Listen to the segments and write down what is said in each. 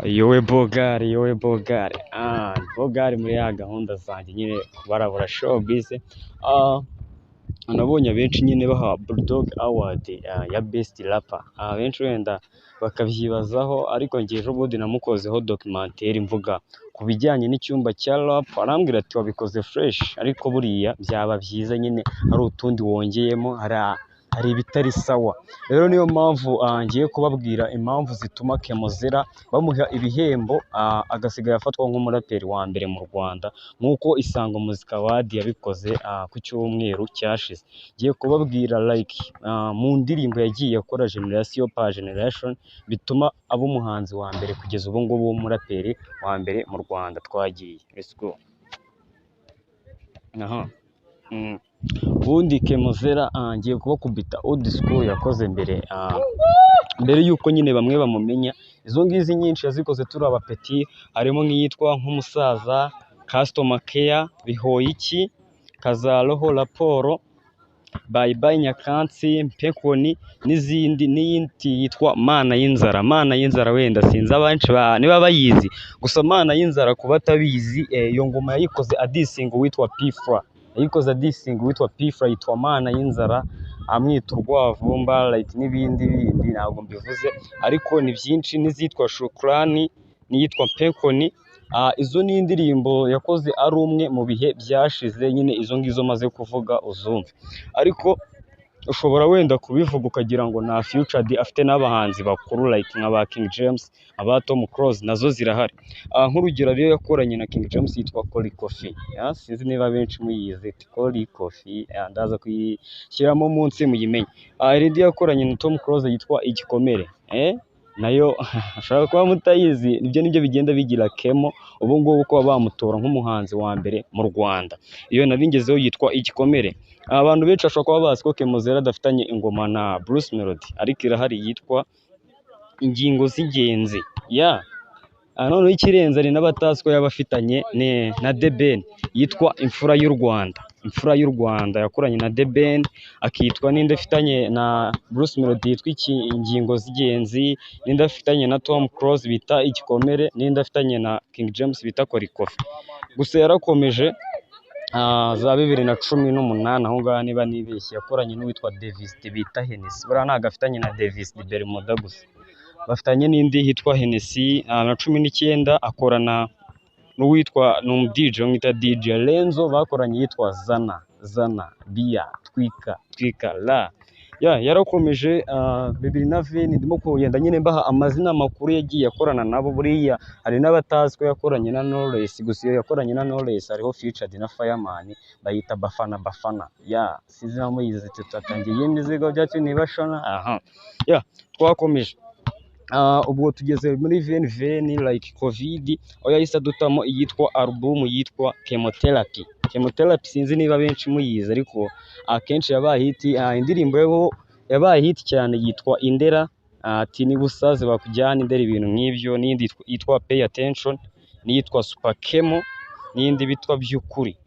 yowe bogari bogari muri ya gahunda zanjye nyine kubarabura showbiz. Nabonye abenshi nyine baha Bulldog Award ya best rapper, abenshi wenda bakabyibazaho, ariko njye ejo bundi namukozeho documentaire mvuga ku bijyanye n'icyumba cya rap, arambwira ati wabikoze fresh, ariko buriya byaba byiza nyine hari utundi wongeyemo, hari ibitari sawa. Rero niyo mpamvu ngiye kubabwira impamvu zituma Kemozera bamuha ibihembo, agasigaye afatwa nk'umuraperi wa mbere mu Rwanda nk'uko Isango Music Award yabikoze ku cyumweru cyashize. Ngiye kubabwira like mu ndirimbo yagiye akora generation par generation bituma aba umuhanzi wa mbere kugeza ubu ngubu w'umuraperi wa mbere mu Rwanda. Twagiye, let's go. Ubundi Kemozera ngiye kubakubita old school yakoze mbere yuko nyine bamwe bamumenya. Izo ngizi nyinshi yazikoze turi abapeti, harimo nk'iyitwa nk'umusaza, customer care, bihoyiki, kazaroho raporo, bye bye nyakansi, mpekoni n'iyindi yitwa mana y'inzara. Mana y'inzara wenda sinzi abanshi niba bayizi, gusa mana y'inzara kuba atabizi, iyo ngoma yayikoze adisinga witwa P-Fla, yayikoze adisinga witwa P-Fla, yitwa mana y'inzara, amwita urwavumba like n'ibindi ntabwo mbivuze, ariko ni byinshi. N'izitwa Shukrani n'iyitwa Mpekoni, izo ni indirimbo yakoze ari umwe mu bihe byashize, nyine izo ngizo maze kuvuga uzumve. Ariko ushobora wenda kubivuga ukagira ngo nta future afite n'abahanzi bakuru like nka King James, aba Tom Close, nazo zirahari. Nk'urugero rero yakoranye na King James yitwa Cory Coffee, sinzi niba benshi muyizi Cory Coffee, ndaza kuyishyiramo munsi muyimenye. Irindi yakoranye na Tom Close yitwa Igikomere, nayo ashaka kuba mutayizi. Nibyo bigenda bigira Kemo ubu ngubu kuba bamutora nk'umuhanzi wa mbere mu Rwanda. Iyo nabingezeho yitwa Igikomere. Abantu benshi bashobora kuba bazi ko Kemozera adafitanye ingoma na Bruce Melody, ariko irahari yitwa Ingingo z'Ingenzi. Noneho ikirenze ari n'abatazi ko yaba afitanye na The Ben yitwa Imfura y'u Rwanda. Imfura y'u Rwanda yakoranye na The Ben, akitwa n'indi afitanye na Bruce Melody yitwa Ingingo z'Ingenzi, n'indi afitanye na Tom Close bita Igikomere, n'indi afitanye na King James bita Cory Coffee. Gusa yarakomeje za 2018 aho ngaho niba nibeshye, yakoranye n'uwitwa Davis bita Hennessy. Buriya ntabwo afitanye na Davis Bermuda gusa, bafitanye n'indi hitwa Hennessy. Na 19 akorana n'uwitwa DJ mwita DJ Lenzo, bakoranye yitwa Zana Bia Twika la. Yarakomeje 2020. Ndimo kugenda nyine mbaha amazina makuru yagiye akorana nabo. Buriya hari n'abatazi ko yakoranye na Knowless, gusa iyo yakoranye na Knowless hariho featured na Fireman bayita Bafana. Sinzi naho muyizi, tutatangiye imizigo byacu nibashona. Twakomeje. Ubwo tugeze muri veni like covid, aho yahise adutamo iyitwa album yitwa Chemotherapy. Sinzi niba benshi muyizi, ariko akenshi yabaye hit. Indirimbo yabaye hit cyane yitwa Indera, ati ni busaze bakujyana Indera, ibintu nk'ibyo. N'indi yitwa Pay Attention, n'iyitwa Super Kemo, n'indi bitwa Byukuri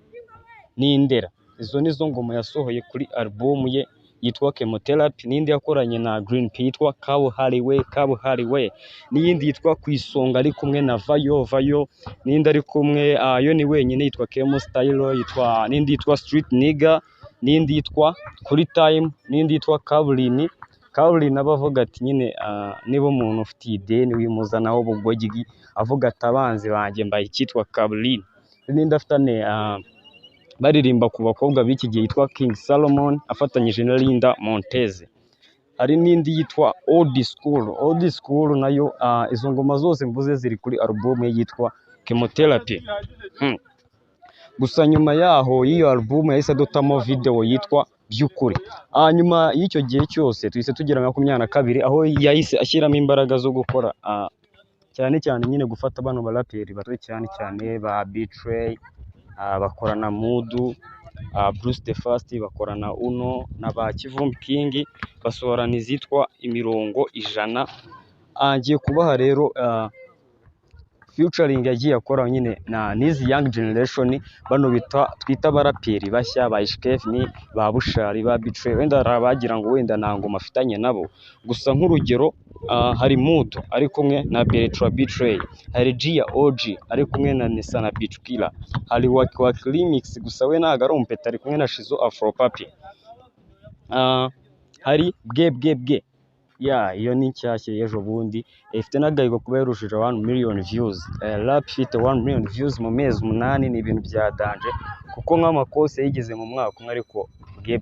n'Indera. Izo nizo ngoma yasohoye kuri album ye yitwa Chemotherapy. N'indi yakoranye na Green P yitwa Kabuhariwe, n'iyindi yitwa Kwisonga ari kumwe na Vayo, n'indi ari kumwe yo ni wenyine yitwa Kemo Style, n'indi yitwa Street Nigga, n'indi yitwa Kuri Time, n'indi yitwa Kaburini. Abavuga ati nyine niba umuntu ufite ideni wimuzanaho bugogi, avuga ati abanzi banjye mbaye icyitwa Kaburini. N'indi afitane baririmba ku bakobwa b'iki gihe yitwa King Salomon afatanyije na Linda Montez. Hari n'indi yitwa Old School nayo. Izo ngoma zose mvuze ziri kuri album ye yitwa Chemotherapy. Gusa nyuma yaho y'iyo album yahise adutamo video yitwa Byukuri. Nyuma y'icyo gihe cyose tuhise tugera 2022 aho yahise ashyiramo imbaraga zo gukora cyane nyine gufata bano baraperi bato cyane ba Betray, bakorana Mudu, Bruce the First, bakorana Uno na ba Kivumbi King, basohorana izitwa Imirongo 100. Ngiye kubaha rero featuring yagiye akora nyine n'izi young generation bano twita abaraperi bashya ba Ishkefni ba Bushari ba Betray, wenda hari abagira ngo wenda nta ngoma afitanye nabo, gusa nk'urugero hari Mood ari kumwe na Bertrand Betray, hari Gia OG ari kumwe na Nessa na Beach Killer, hari Waki Waki Remix gusa we ntago ari umpeta ari kumwe na Shizo Afro Papi, hari Bwe iyo ni nshyashya y'ejo bundi ifite n'agahigo kuba yarushije 1 million views. Rap ifite 1 million views mu mezi 8 ni ibintu bya danje, kuko nk'amakose yigeze mu mwaka umwe, ariko Bwe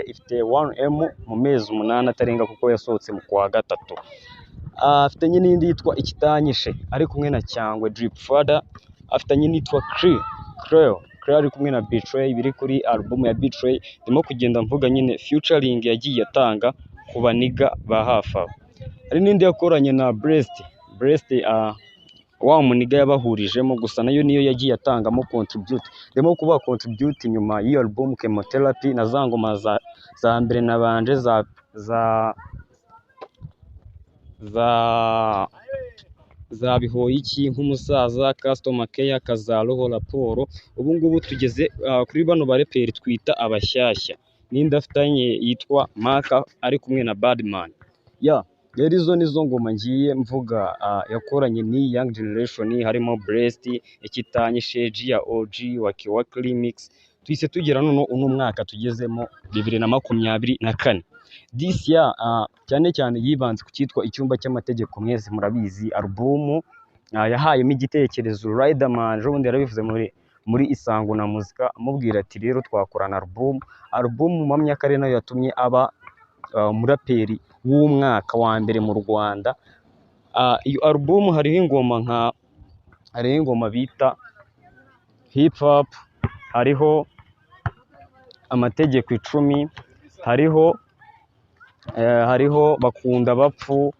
ifite 1M mu mezi 8 atarenga, kuko yasohotse mu kwa gatatu. Afitanye n'indi yitwa Ikitanyishe ari kumwe na Cyangwe Drip Father, afitanye n'itwa Creo ari kumwe na Betray, biri kuri album ya Betray. Ndimo kugenda mvuga nyine featuring yagiye atanga ku baniga ba hafi aho. Hari n'indi yakoranye na Breast wa muniga yabahurijemo, gusa nayo niyo yagiye atangamo contribute. Ndimo kuba contribute nyuma y'iyo album Chemotherapy na za ngoma za mbere nabanje za Bihoyiki nk'umusaza, Customer Care, Kazaroho, Raporo. Ubu ngubu tugeze kuri bano bareperi twita abashyashya, n'indi afitanye yitwa Maka ari kumwe na Badman. Rero izo nizo ngoma ngiye mvuga yakoranye n'iyi young generation, harimo Breast, Ikitanyishe, Gia OG, Waki Waki Remix. Twise tugera none uno mwaka tugezemo 2024. This year cyane cyane yibanze ku cyitwa Icyumba cy'Amategeko. Mwese murabizi album yahayemo igitekerezo Riderman, ubundi yarabivuze muri Isango na Muzika, amubwira ati rero twakorana album mu myaka nayo yatumye aba umuraperi w'umwaka wa mbere mu Rwanda. Iyo album hariho ingoma bita hip hop, hariho Amategeko 10, hariho Bakunda Bapfu,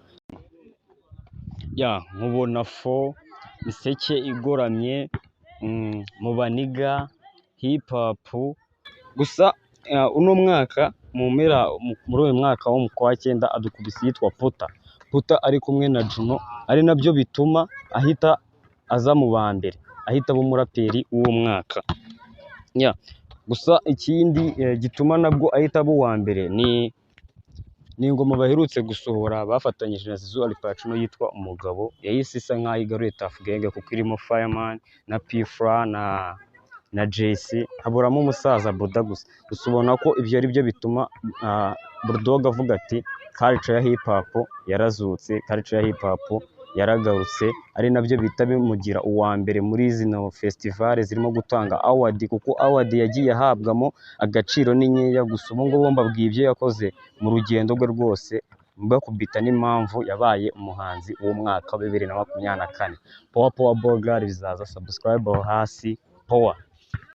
nkubona fo, Miseke Igoramye, mu baniga, hip hop. Gusa uno mwaka muri uyu mwaka wo mu kwa 9 adukubise yitwa Puta ari kumwe na Juno, ari nabyo bituma ahita aza mu ba mbere, ahita aba umuraperi w'uwo mwaka. Gusa ikindi gituma nabwo ahita aba uwa mbere ni ingoma baherutse gusohora bafatanyije na Zizou Alpacino yitwa Umugabo, yahise isa nk'aho igaruye Tuff Gang, kuko irimo Fireman na P-Fla na JC, haburamo umusaza Buda gusa ubona ko ibyo ari byo bituma Bulldog avuga ati culture ya hip hop yarazutse, culture ya hip hop yaragarutse, ari nabyo bita bimugira uwa mbere muri zino festival zirimo gutanga award, kuko award yagiye ahabwamo agaciro ni nkeya. Gusa ubu ngubu mbabwiye ibyo yakoze mu rugendo rwe rwose, mbakubita n'impamvu yabaye umuhanzi w'umwaka wa 2024. Power Bogar bizaza, subscribe aho hasi. Power.